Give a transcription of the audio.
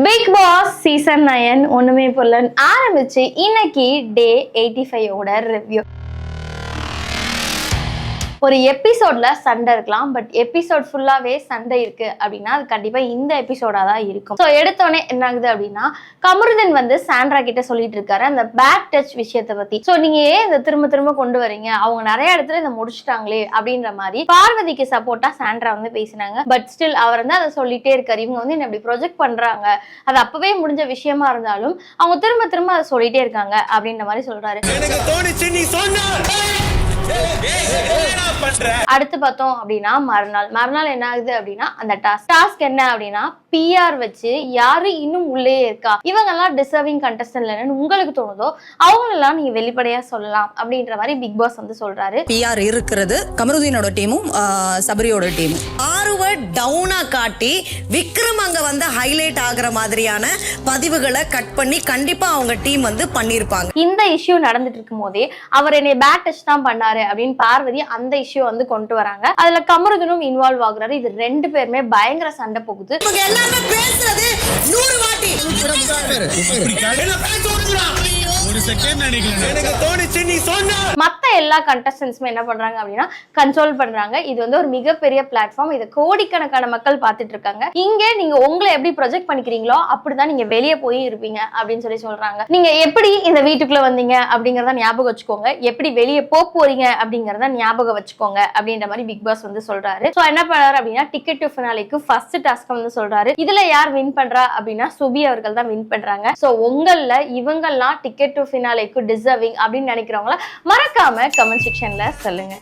Big Boss season 9 ஒண்ணுமே புரியல ஆரம்பிச்சு இன்னைக்கு டே 85 ஓட ரிவ்யூ. ஒரு எபிசோட்ல சண்டை இருக்கலாம், பட் எபிசோட் ஃபுல்லாவே சண்டை இருக்கு அப்படின்னா அது கண்டிப்பா இந்த எபிசோடா தான் இருக்கும். ஸோ எடுத்தோடனே என்ன ஆகுது அப்படின்னா, கமருதீன் வந்து சாண்ட்ரா கிட்ட சொல்லிட்டு இருக்காரு அந்த பேட் டச் விஷயத்தை பத்தி. ஸோ நீங்க ஏன் இதை திரும்ப திரும்ப கொண்டு வரீங்க, அவங்க நிறைய இடத்துல இதை முடிச்சுட்டாங்களே அப்படின்ற மாதிரி பார்வதிக்கு சப்போர்ட்டா சாண்ட்ரா வந்து பேசினாங்க. பட் ஸ்டில் அவர் வந்து அதை சொல்லிட்டே இருக்காரு, இவங்க வந்து என்ன இப்படி ப்ரொஜெக்ட் பண்றாங்க, அது அப்பவே முடிஞ்ச விஷயமா இருந்தாலும் அவங்க திரும்ப திரும்ப அதை சொல்லிட்டே இருக்காங்க அப்படின்ற மாதிரி சொல்றாரு. அடுத்து பார்த்தோம் அப்படின்னா மறுநாள் என்ன ஆகுது அப்படின்னா, அந்த டாஸ்க் என்ன அப்படின்னா, பிஆர் வச்சு யாரு இன்னும் உள்ளே இருக்கா, இவங்க எல்லாம் டிசர்விங் கண்டஸ்டன்ட் இல்லைன்னு உங்களுக்கு தோணுதோ அவங்களெல்லாம் நீங்க வெளிப்படையா சொல்லலாம் அப்படின்ற மாதிரி பிக் பாஸ் வந்து சொல்றாரு. பிஆர் இருக்கிறது கமருதீனோட டீமும் சபரியோட டீமும் டவுனா காட்டி விக்ரம் அங்க வந்து ஹைலைட் ஆகிற மாதிரியான பதிவுகளை கட் பண்ணி கண்டிப்பா அவங்க டீம் வந்து பண்ணிருப்பாங்க. இந்த இஷ்யூ நடந்துட்டு இருக்கும் போதே அவர் என்னை பேட் டச் தான் பண்ணாரு அப்படின்னு பார்வதி அந்த இஷ்யூ வந்து கொண்டு வராங்க. அதுல கமருதீனும் இன்வால்வ் ஆகுறாரு. இது ரெண்டு பேருமே பயங்கர சண்டை போகுது. பேசுறது 100 வாட்டி மத்த எல்லா கண்டஸ்டன்ட்ஸுமே என்ன பண்றாங்க அப்படின்னா கண்ட்ரோல் பண்றாங்க. இது வந்து ஒரு மிகப்பெரிய பிளாட்ஃபார்ம், இதை கோடிக்கணக்கான மக்கள் பார்த்துட்டு இருக்காங்க. இங்க நீங்க உங்களை எப்படி ப்ரொஜெக்ட் பண்ணிக்கிறீங்களோ அப்படிதான் நீங்க வெளியே போய் இருப்பீங்க அப்படின்னு சொல்லி சொல்றாங்க. நீங்க எப்படி இந்த வீட்டுக்குள்ள வந்தீங்க அப்படிங்கறத ஞாபகம் வச்சுக்கோங்க, எப்படி வெளியே போறீங்க அப்படிங்கறத ஞாபகம் வச்சுக்கோங்க அப்படின்ற மாதிரி பிக் பாஸ் வந்து சொல்றாரு. சோ என்ன பண்றாரு அப்படின்னா, டிக்கெட் டு ஃபினாலேக்கு ஃபர்ஸ்ட் டாஸ்க் வந்து சொல்றாரு. இதுல யார் வின் பண்றா அப்படின்னா சுபி அவர்கள் தான் வின் பண்றாங்க. சோ உங்கள இவங்கெல்லாம் டிக்கெட் டு ஃபினாலேக்கு டிசர்விங் அப்படின்னு நினைக்கிறவங்கள மறக்காம கமெண்ட் செக்ஷன்ல சொல்லுங்க.